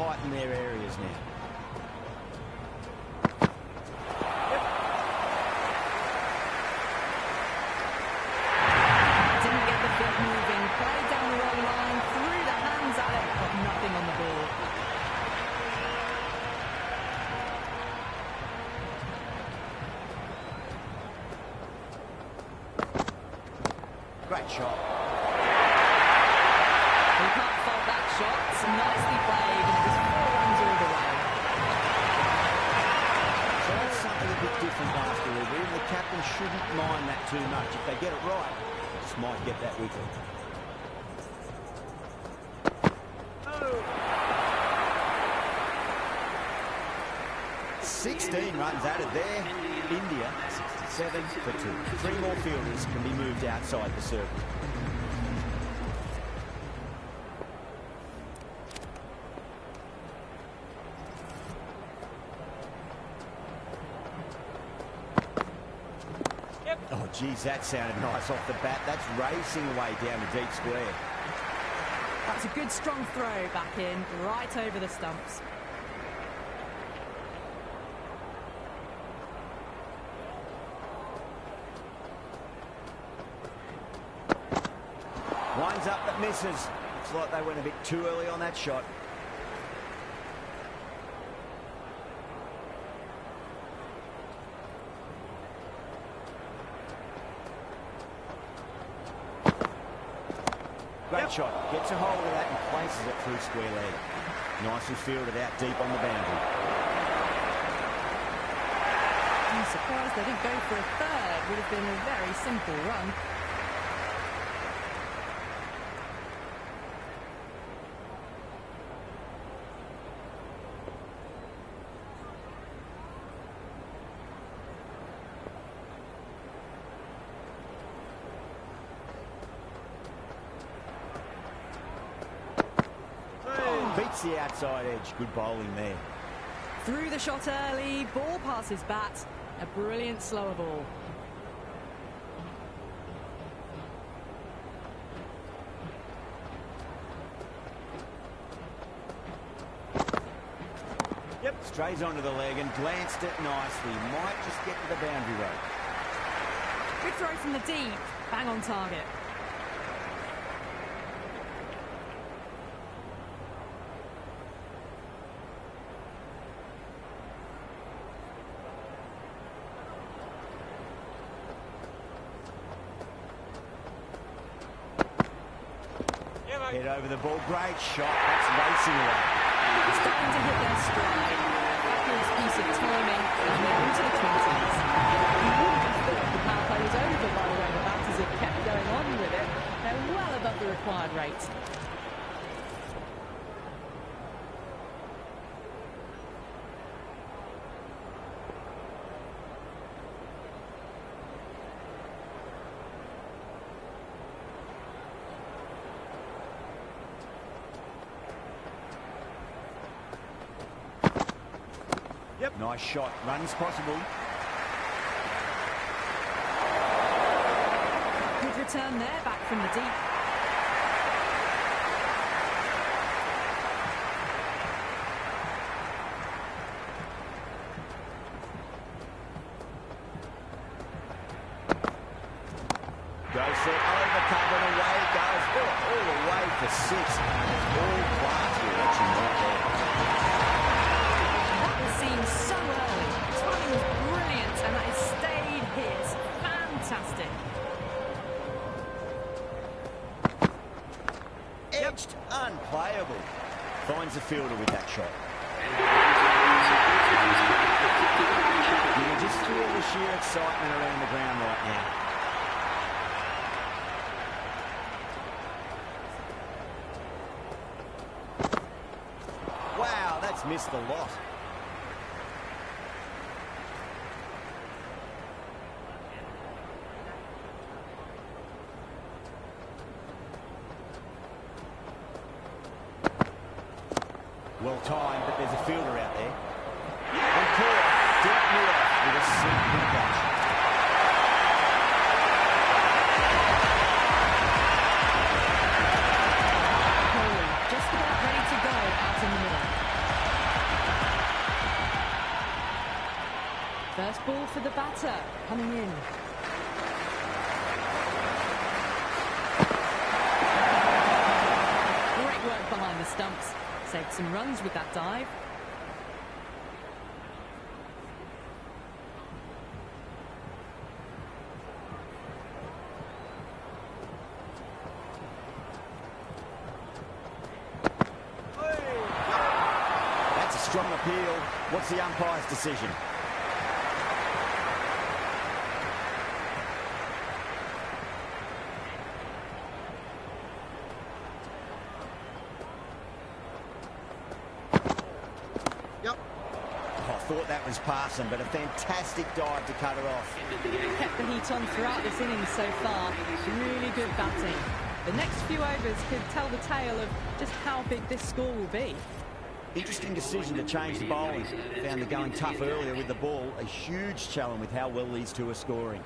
tighten their areas now. Didn't get the field moving, played down the wrong line, threw the hands at it, got nothing on the ball. Great shot. You can't fault that shot. It's nicely played, and it was 4 runs all the way. So that's something a bit different last delivery, and the captain shouldn't mind that too much. If they get it right, just might get that wicket. 16 runs added there. India, 67 for 2. 3 more fielders can be moved outside the circle. Oh, geez, that sounded nice off the bat. That's racing away down the deep square. That's a good strong throw back in, right over the stumps. Winds up but misses. Looks like they went a bit too early on that shot. Great shot. Gets a hold of that and places it through square leg. Nicely fielded out deep on the boundary. I'm surprised they didn't go for a third. Would have been a very simple run. Beats the outside edge. Good bowling there. Threw the shot early, ball past his bat. A brilliant slower ball. Yep. Strays onto the leg and glanced it nicely. Might just get to the boundary rope. Good throw from the deep. Bang on target. Head over the ball. Great shot. That's racing away. Starting to hit their stride. Fabulous piece of timing, and they're into the 20s. You wouldn't have thought the power play was over by the way the batters have kept going on with it. They're well above the required rate. Yep. Nice shot. Runs possible. Good return there, back from the deep. Goes set over cover and away it goes. Oh, all the way for 6. All class we're watching right there. That was seen so early. Timing was brilliant, and that is stayed hit. Fantastic. Edged, unplayable. Finds the fielder with that shot. You can just feel the sheer excitement around the ground right now. Wow, that's missed the lot. Well timed, but there's a fielder out there. And caught deep middle with a simple catch. Kohli just about ready to go out in the middle. First ball for the batter, coming in. Great work behind the stumps. Saved some runs with that dive. That's a strong appeal. What's the umpire's decision? Thought that was passing, but a fantastic dive to cut it off. Kept the heat on throughout this innings so far. Really good batting. The next few overs could tell the tale of just how big this score will be. Interesting decision to change the bowling. Found the going tough earlier with the ball. A huge challenge with how well these two are scoring.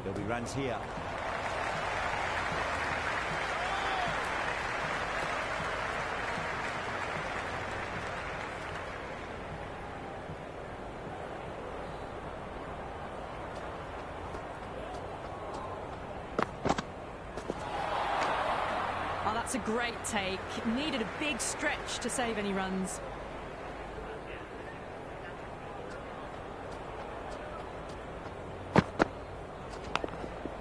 There'll be runs here. Oh, that's a great take. Needed a big stretch to save any runs.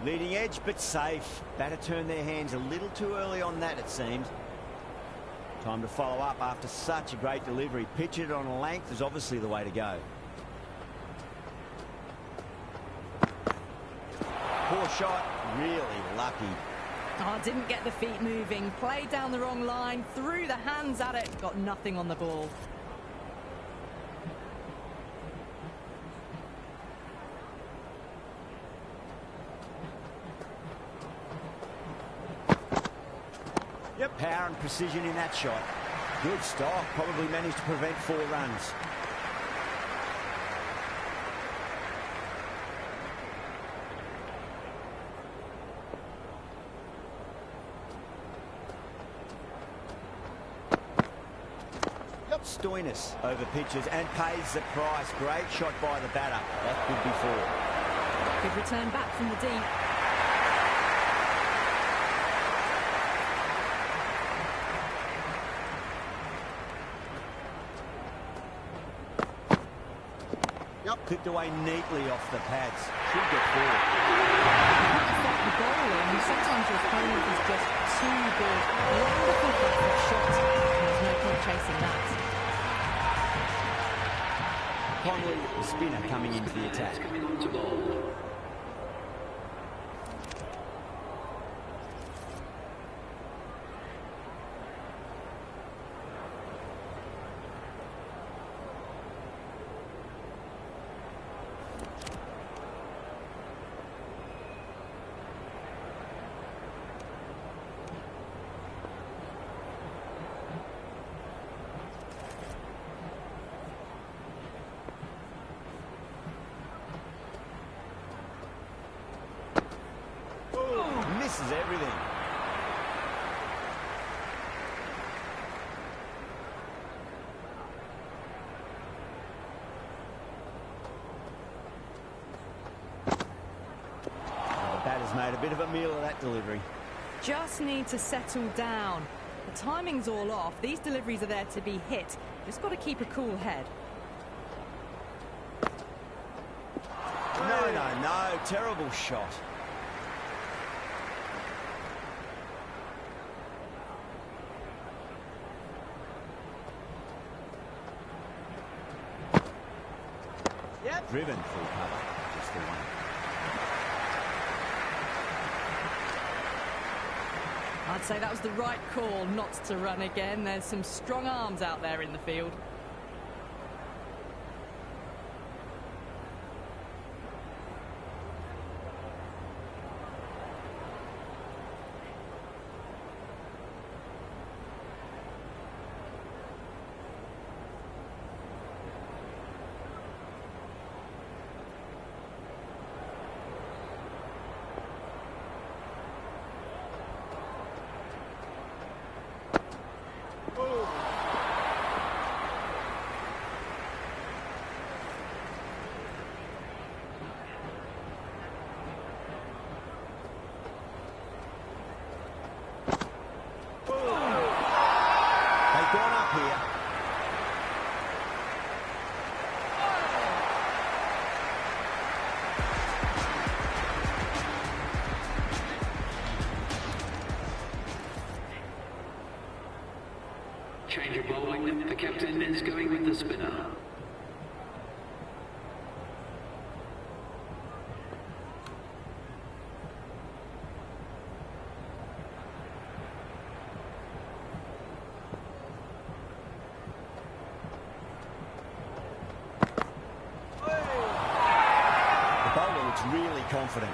Leading edge, but safe. Batter turned their hands a little too early on that, it seemed. Time to follow up after such a great delivery. Pitch it on a length is obviously the way to go. Poor shot, really lucky. Oh, didn't get the feet moving. Played down the wrong line, threw the hands at it, got nothing on the ball. Yep, power and precision in that shot. Good stop, probably managed to prevent 4 runs. Yep, Stoinis over pitches and pays the price. Great shot by the batter. That could be 4. Good return back from the deep. Clipped away neatly off the pads. Should get 4. The bowler, and sometimes your opponent is just too good. Wonderful backward shot. There's no point chasing that. Conley, the spinner, coming into the attack. Misses everything. The batter's made a bit of a meal of that delivery. Just need to settle down. The timing's all off. These deliveries are there to be hit. Just got to keep a cool head. No. Terrible shot. Driven full cover, just the one. I'd say that was the right call not to run again. There's some strong arms out there in the field. Change of bowling. The captain is going with the spinner. The bowler looks really confident.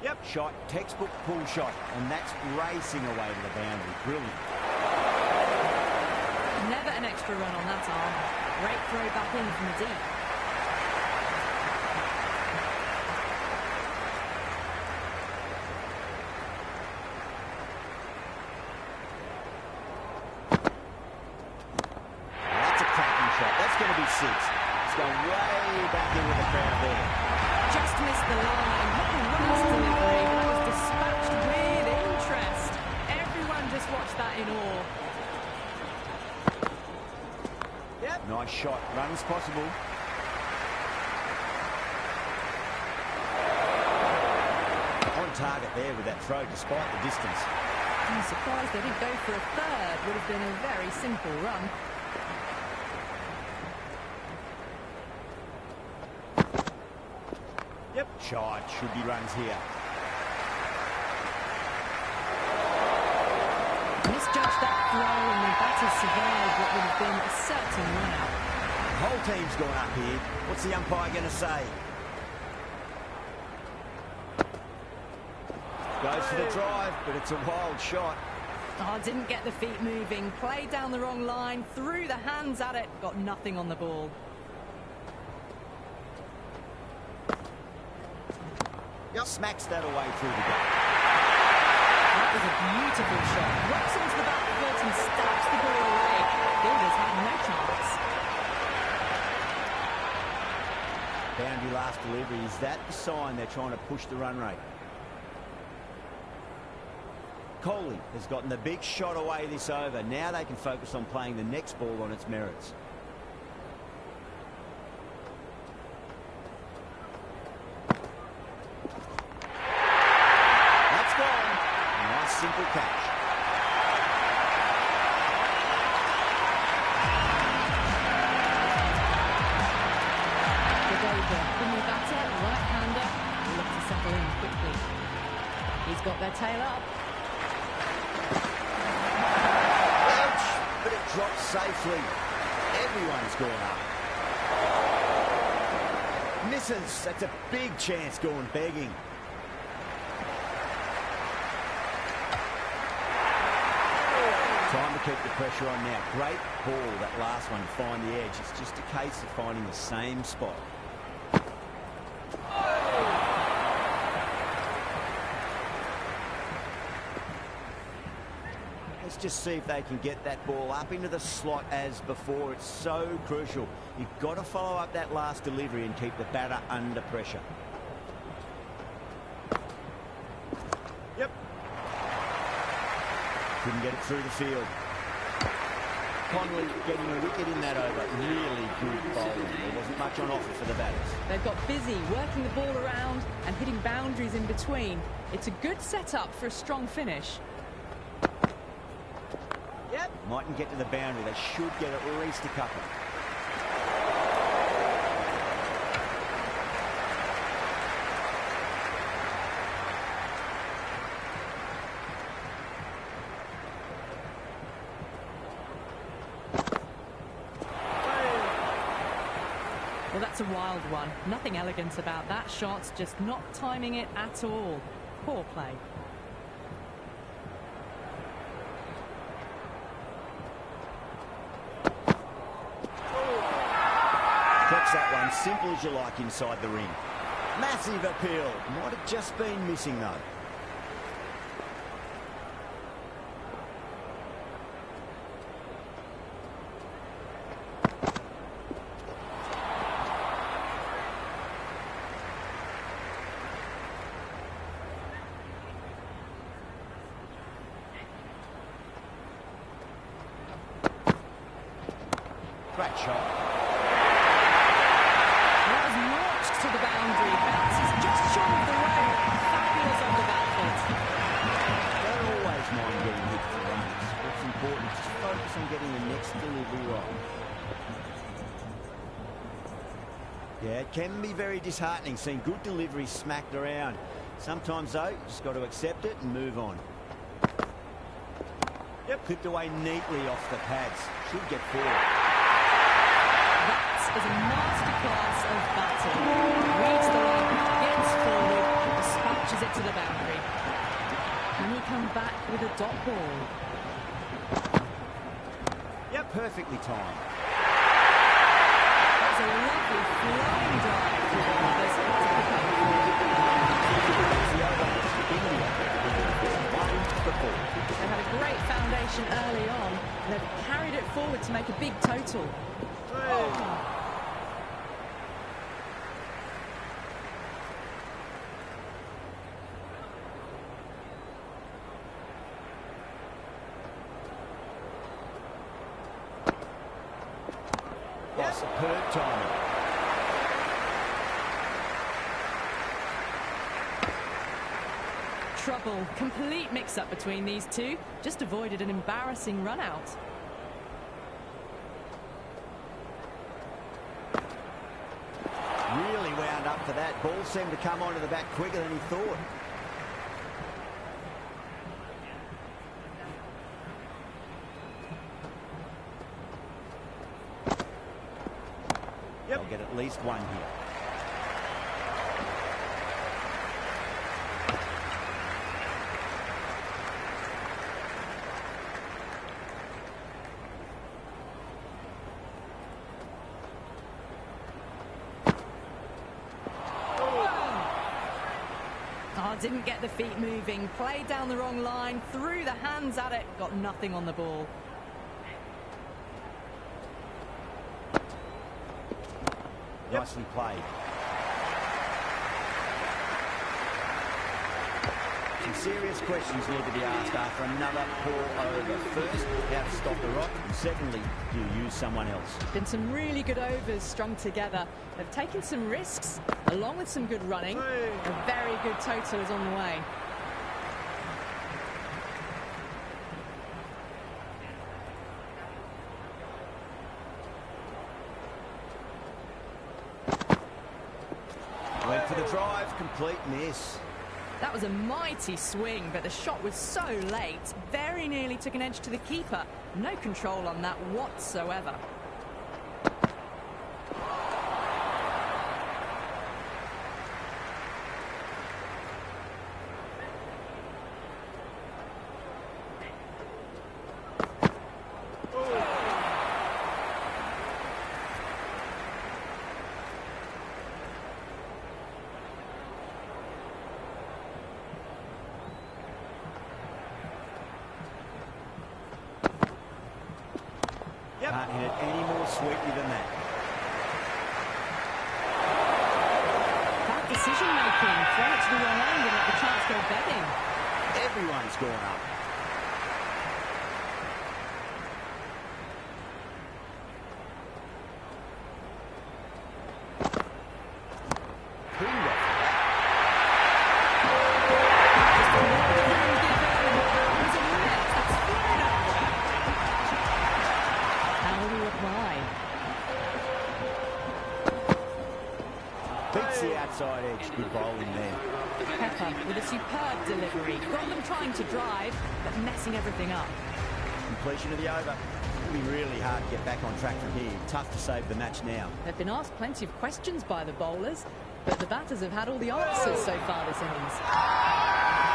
Yep, shot, textbook pull shot, and that's racing away to the boundary. Brilliant. Never an extra run on that arm. Great throw back in from the deep. That's a cracking shot. That's going to be 6. It's going way back in with the crowd there. Just missed the line. What a nice delivery. That was dispatched with interest. Everyone just watched that in awe. Yep. Nice shot. Runs possible. On target there with that throw despite the distance. I'm surprised they didn't go for a third. Would have been a very simple run. Yep. Shot. Should be runs here. Misjudged that throw and the batter survived what would have been a certain run out. The whole team's gone up here. What's the umpire going to say? Goes for the drive, but it's a wild shot. Oh, didn't get the feet moving. Played down the wrong line. Threw the hands at it. Got nothing on the ball. Yep. Smacks that away through the gap. That was a beautiful shot. Rocks onto the back foot and stabs the ball away. Fielders had no chance. Boundary last delivery. Is that the sign they're trying to push the run rate? Kohli has gotten the big shot away this over. Now they can focus on playing the next ball on its merits. That's gone. Nice simple catch. Jadeja, the batter, right-hander, will look to settle in quickly. He's got their tail up. Ouch, but it drops safely. Everyone's gone up. Misses. That's a big chance going begging. Time to keep the pressure on now. Great ball, that last one, to find the edge. It's just a case of finding the same spot. Let's just see if they can get that ball up into the slot as before. It's so crucial. You've got to follow up that last delivery and keep the batter under pressure. Yep. Couldn't get it through the field. Conley getting a wicket in that over. Really good bowling. There wasn't much on offer for the batters. They've got busy working the ball around and hitting boundaries in between. It's a good setup for a strong finish. Yep. Mightn't get to the boundary. They should get at least a couple. Well, that's a wild one. Nothing elegant about that shot, just not timing it at all. Poor play. Catch that one, simple as you like inside the ring. Massive appeal. Might have just been missing though. Great shot. That was launched to the boundary. Bounces just short of the road. Fabulous on the back foot. Don't always mind getting hit for runs. What's important is to focus on getting the next delivery right. Yeah, it can be very disheartening seeing good deliveries smacked around. Sometimes, though, you just got to accept it and move on. Yep, clipped away neatly off the pads. Should get forward. That is a masterclass of batting. Reads the line, gets forward, dispatches it to the boundary. Can he come back with a dot ball? Yep, perfectly timed. That's a lovely flying drive for the others to pick up. They had a great foundation early on, and they've carried it forward to make a big total. Well, superb timing. Trouble, complete mix-up between these two. Just avoided an embarrassing run-out. Really wound up for that. Ball seemed to come onto the bat quicker than he thought. Yep. I'll get at least one here. Oh, didn't get the feet moving, played down the wrong line, threw the hands at it, got nothing on the ball. Nicely played. Some serious questions need to be asked after another poor over. First, how to stop the rock, and secondly, do you use someone else? Been some really good overs strung together. They've taken some risks, along with some good running. A very good total is on the way. Went for the drive, complete miss. That was a mighty swing, but the shot was so late. Very nearly took an edge to the keeper. No control on that whatsoever. Can't hit it any more sweetly than that. Bad decision-making. Throw it to the wrong end and let the chance go begging. Everyone's gone up. Cleaned off the bat. Beats the outside edge. Good bowling there. Pepper with a superb delivery. Got them trying to drive, but messing everything up. Completion of the over. It'll be really hard to get back on track from here. Tough to save the match now. They've been asked plenty of questions by the bowlers, but the batters have had all the answers so far this innings.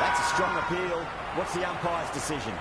That's a strong appeal. What's the umpire's decision?